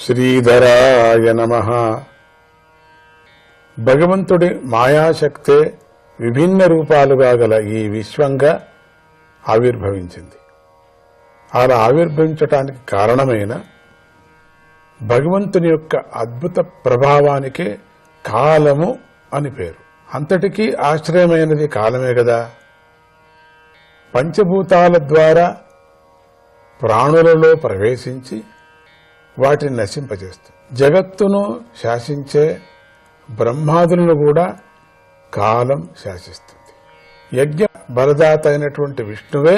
శ్రీధరాయ నమః. భగవంతుడి మాయాశక్తే విభిన్న రూపాలుగా గల ఈ విశ్వంగా ఆవిర్భవించింది. అలా ఆవిర్భవించటానికి కారణమైన భగవంతుని యొక్క అద్భుత ప్రభావానికే కాలము అని పేరు. అంతటికీ ఆశ్రయమైనది కాలమే కదా. పంచభూతాల ద్వారా ప్రాణులలో ప్రవేశించి వాటిని నశింపజేస్తుంది. జగత్తును శాసించే బ్రహ్మాదులను కూడా కాలం శాసిస్తుంది. యజ్ఞ బలదాత అయినటువంటి విష్ణువే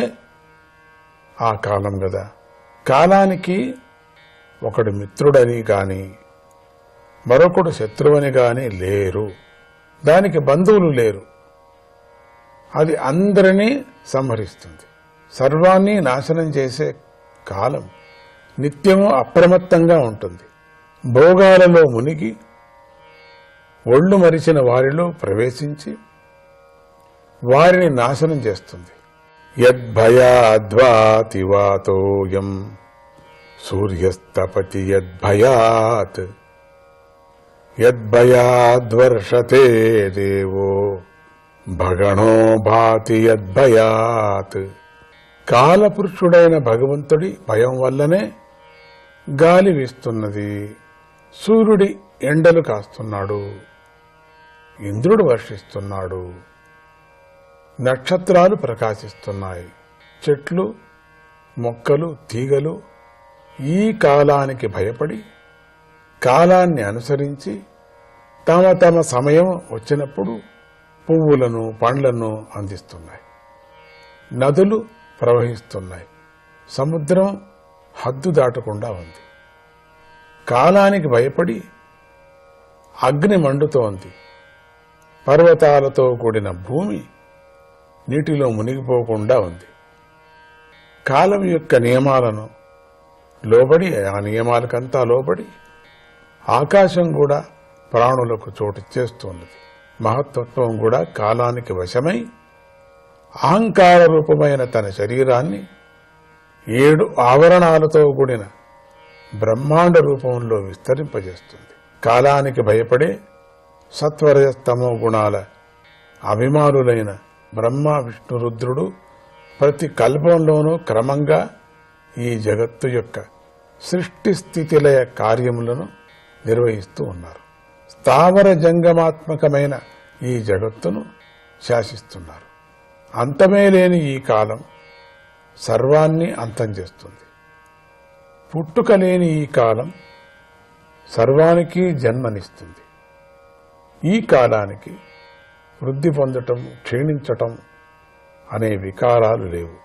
ఆ కాలం కదా. కాలానికి ఒకడు మిత్రుడని గాని మరొకడు శత్రువని గాని లేరు. దానికి బంధువులు లేరు. అది అందరినీ సంహరిస్తుంది. సర్వాన్ని నాశనం చేసే కాలం నిత్యము అప్రమత్తంగా ఉంటుంది. భోగాలలో మునిగి ఒళ్ళు మరిచిన వారిలో ప్రవేశించి వారిని నాశనం చేస్తుంది. యద్భయాద్వాతివాతోయం సూర్యస్తపతి యద్భయాత్ యద్భయాద్వర్షతే దేవో భగణో భాతి యద్భయాత్. కాలపురుషుడైన భగవంతుడి భయం వల్లనే గాలి వీస్తున్నది, సూర్యుడి ఎండలు కాస్తున్నాడు, ఇంద్రుడు వర్షిస్తున్నాడు, నక్షత్రాలు ప్రకాశిస్తున్నాయి, చెట్లు మొక్కలు తీగలు ఈ కాలానికి భయపడి కాలాన్ని అనుసరించి తమ తమ సమయం వచ్చినప్పుడు పువ్వులను పండ్లను అందిస్తున్నాయి. నదులు ప్రవహిస్తున్నాయి. సముద్రం హద్దు దాటకుండా ఉంది. కాలానికి భయపడి అగ్ని మండుతోంది. పర్వతాలతో కూడిన భూమి నీటిలో మునిగిపోకుండా ఉంది. కాలం యొక్క నియమాలను లోబడి, ఆ నియమాలకంతా లోబడి ఆకాశం కూడా ప్రాణులకు చోటిచ్చేస్తున్నది. మహత్తత్వం కూడా కాలానికి వశమై అహంకార రూపమైన తన శరీరాన్ని 7 ఆవరణాలతో కూడిన బ్రహ్మాండ రూపంలో విస్తరింపజేస్తుంది. కాలానికి భయపడే సత్వరజస్తమో గుణాల అభిమానులైన బ్రహ్మ విష్ణు రుద్రుడు ప్రతి కల్పంలోనూ క్రమంగా ఈ జగత్తు యొక్క సృష్టి స్థితిలయ కార్యములను నిర్వహిస్తూ ఉన్నారు. స్థావర జంగమాత్మకమైన ఈ జగత్తును శాసిస్తున్నారు. అంతమే లేని ఈ కాలం సర్వాన్ని అంతం చేస్తుంది. పుట్టుక లేని ఈ కాలం సర్వానికి జన్మనిస్తుంది. ఈ కాలానికి వృద్ధి పొందటం, క్షీణించటం అనే వికారాలు లేవు.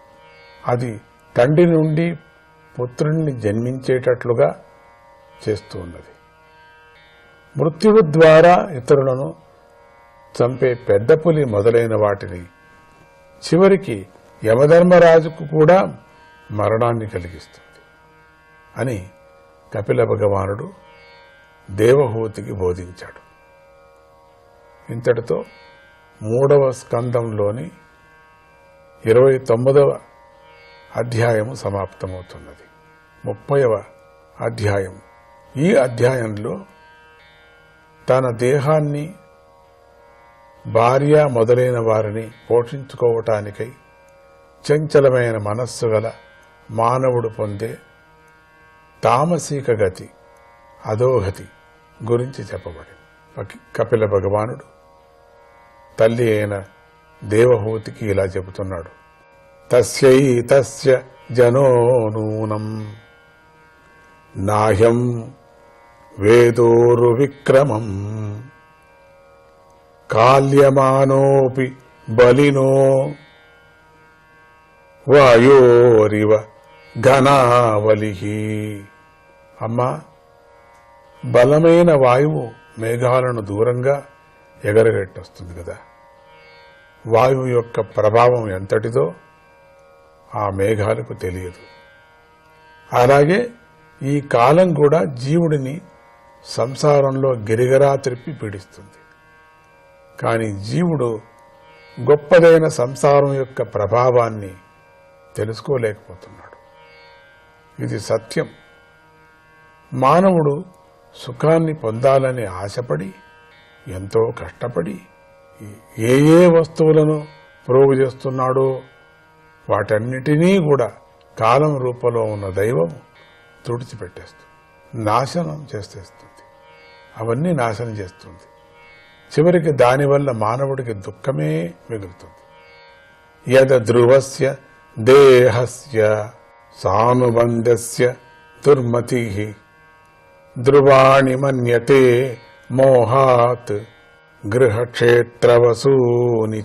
అది తండ్రి నుండి పుత్రుణ్ణి జన్మించేటట్లుగా చేస్తూ ఉన్నది. మృత్యువు ద్వారా ఇతరులను చంపే పెద్ద పులి మొదలైన వాటిని చివరికి యమధర్మరాజుకు కూడా మరణాన్ని కలిగిస్తుంది అని కపిల భగవానుడు దేవహూతికి బోధించాడు. ఇంతటితో 3వ స్కందంలోని 29వ అధ్యాయము సమాప్తమవుతున్నది. 30వ అధ్యాయం. ఈ అధ్యాయంలో తన దేహాన్ని, భార్య మొదలైన వారిని పోషించుకోవటానికై చంచలమైన మనస్సు గల మానవుడు పొందే తామసిక గతి, అధోగతి గురించి చెప్పబడింది. కపిల భగవానుడు తల్లి అయిన దేవహూతికి ఇలా చెబుతున్నాడు. తస్యైతస్య జనో నూనం నాహ్యం వేదోరు విక్రమం కాల్యమానోపి బలినో వాయోరివ ఘనావలి. అమ్మా, బలమైన వాయువు మేఘాలను దూరంగా ఎగరగట్టొస్తుంది కదా. వాయువు యొక్క ప్రభావం ఎంతటిదో ఆ మేఘాలకు తెలియదు. అలాగే ఈ కాలం కూడా జీవుడిని సంసారంలో గిరిగరా త్రిప్పి పీడిస్తుంది. కానీ జీవుడు గొప్పదైన సంసారం యొక్క ప్రభావాన్ని తెలుసుకోలేకపోతున్నాడు. ఇది సత్యం. మానవుడు సుఖాన్ని పొందాలని ఆశపడి ఎంతో కష్టపడి ఏ ఏ వస్తువులను ప్రోగు చేస్తున్నాడో వాటన్నిటినీ కూడా కాలం రూపంలో ఉన్న దైవం తుడిచిపెట్టేస్తుంది, నాశనం చేసేస్తుంది. అవన్నీ నాశనం చేస్తుంది. చివరికి దానివల్ల మానవుడికి దుఃఖమే మిగులుతుంది. యద ధ్రువస్య దేహస్య సానుబంధస్య దుర్మతి ధ్రువాణి మన్యతే మోహాత్ గృహక్షేత్రవసూని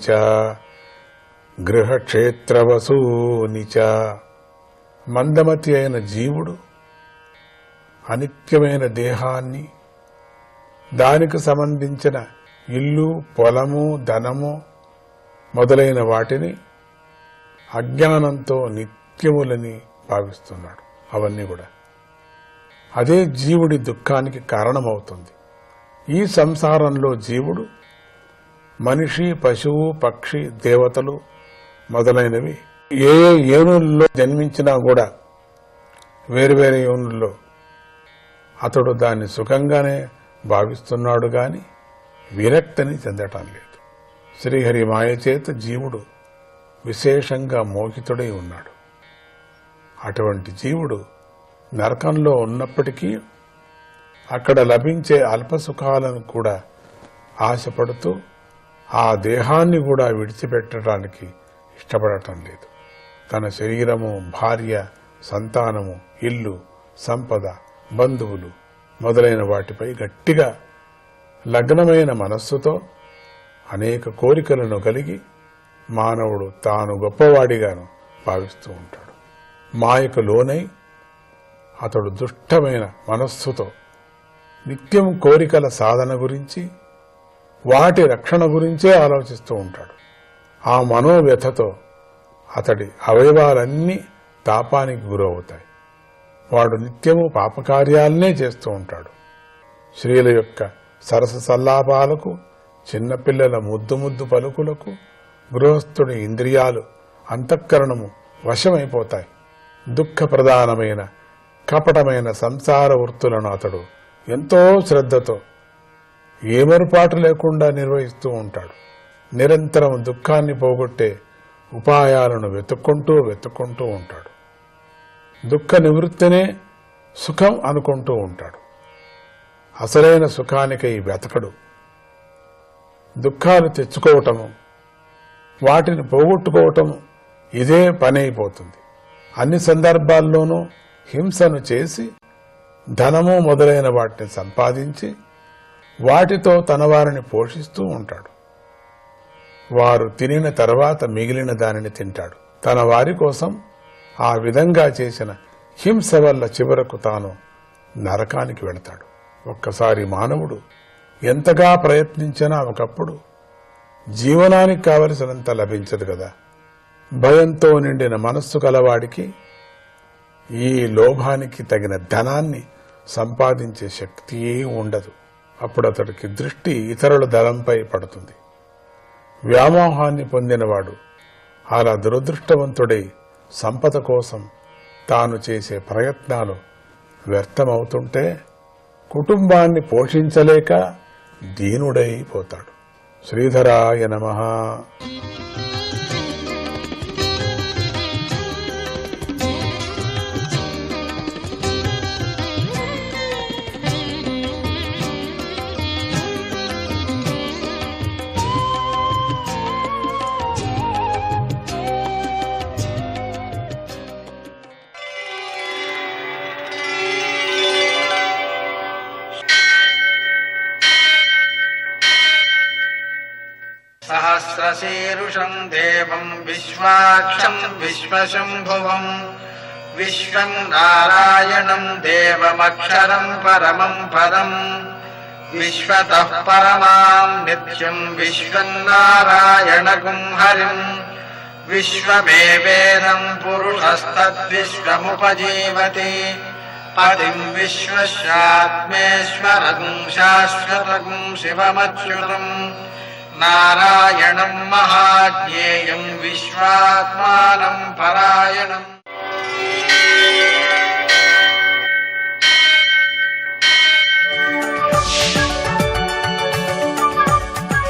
చ. మందమతి అయిన జీవుడు అనిత్యమైన దేహాన్ని, దానికి సంబంధించిన ఇల్లు, పొలము, ధనము మొదలైన వాటిని అజ్ఞానంతో నిత్యములని భావిస్తున్నాడు. అవన్నీ కూడా అదే జీవుడి దుఃఖానికి కారణమవుతుంది. ఈ సంసారంలో జీవుడు మనిషి, పశువు, పక్షి, దేవతలు మొదలైనవి ఏ యోనుల్లో జన్మించినా కూడా వేరువేరు యోనుల్లో అతడు దాన్ని సుఖంగానే భావిస్తున్నాడు గాని విరక్తిని చెందటం లేదు. శ్రీహరి మాయ చేత జీవుడు విశేషంగా మోహితుడై ఉన్నాడు. అటువంటి జీవుడు నరకంలో ఉన్నప్పటికీ అక్కడ లభించే అల్పసుఖాలను కూడా ఆశపడుతూ ఆ దేహాన్ని కూడా విడిచిపెట్టడానికి ఇష్టపడటం లేదు. తన శరీరము, భార్య, సంతానము, ఇల్లు, సంపద, బంధువులు మొదలైన వాటిపై గట్టిగా లగ్నమైన మనస్సుతో అనేక కోరికలను కలిగి మానవుడు తాను గొప్పవాడిగాను భావిస్తూ ఉంటాడు. మాయకు లోనై అతడు దుష్టమైన మనస్సుతో నిత్యం కోరికల సాధన గురించి, వాటి రక్షణ గురించే ఆలోచిస్తూ ఉంటాడు. ఆ మనోవ్యథతో అతడి అవయవాలన్నీ తాపానికి గురవుతాయి. వాడు నిత్యము పాపకార్యాలనే చేస్తూ ఉంటాడు. స్త్రీల యొక్క సరస సల్లాపాలకు, చిన్నపిల్లల ముద్దు ముద్దు పలుకులకు గృహస్థుడి ఇంద్రియాలు, అంతఃకరణము వశమైపోతాయి. దుఃఖప్రధానమైన కపటమైన సంసార వృత్తులను అతడు ఎంతో శ్రద్ధతో ఏమరుపాటు లేకుండా నిర్వహిస్తూ ఉంటాడు. నిరంతరం దుఃఖాన్ని పోగొట్టే ఉపాయాలను వెతుక్కుంటూ ఉంటాడు. దుఃఖ నివృత్తినే సుఖం అనుకుంటూ ఉంటాడు. అసలైన సుఖానికై వెతకడు. దుఃఖాలు తెచ్చుకోవటము, వాటిని పోగొట్టుకోవటము ఇదే పని అయిపోతుంది. అన్ని సందర్భాల్లోనూ హింసను చేసి ధనము మొదలైన వాటిని సంపాదించి వాటితో తన వారిని పోషిస్తూ ఉంటాడు. వారు తినిన తర్వాత మిగిలిన దానిని తింటాడు. తన వారి కోసం ఆ విధంగా చేసిన హింస వల్ల చివరకు తాను నరకానికి వెళతాడు. ఒక్కసారి మానవుడు ఎంతగా ప్రయత్నించినా ఒకప్పుడు జీవనానికి కావలసినంత లభించదు కదా. భయంతో నిండిన మనస్సు కలవాడికి ఈ లోభానికి తగిన ధనాన్ని సంపాదించే శక్తియే ఉండదు. అప్పుడు అతడికి దృష్టి ఇతరుల ధనంపై పడుతుంది. వ్యామోహాన్ని పొందినవాడు అలా దురదృష్టవంతుడై సంపద కోసం తాను చేసే ప్రయత్నాలు వ్యర్థమవుతుంటే కుటుంబాన్ని పోషించలేక దీనుడైపోతాడు. శ్రీధరాయ నమః. सहस्रशीर्षं देवं विश्वाक्षं विश्वशंभुवं विश्वं नारायणं देवमक्षरं परमं पदं विश्वतः परमां नित्यं विश्वन्नारायणगुं हरिं विश्वमेवेदं पुरुषस्तद्विश्वमुपजीवति पतिं विश्वस्यात्मेश्वरगुं शाश्वतगुं शिवमच्युतम् नारायणं महाज्ञेयं विश्वात्मानं परायणम्.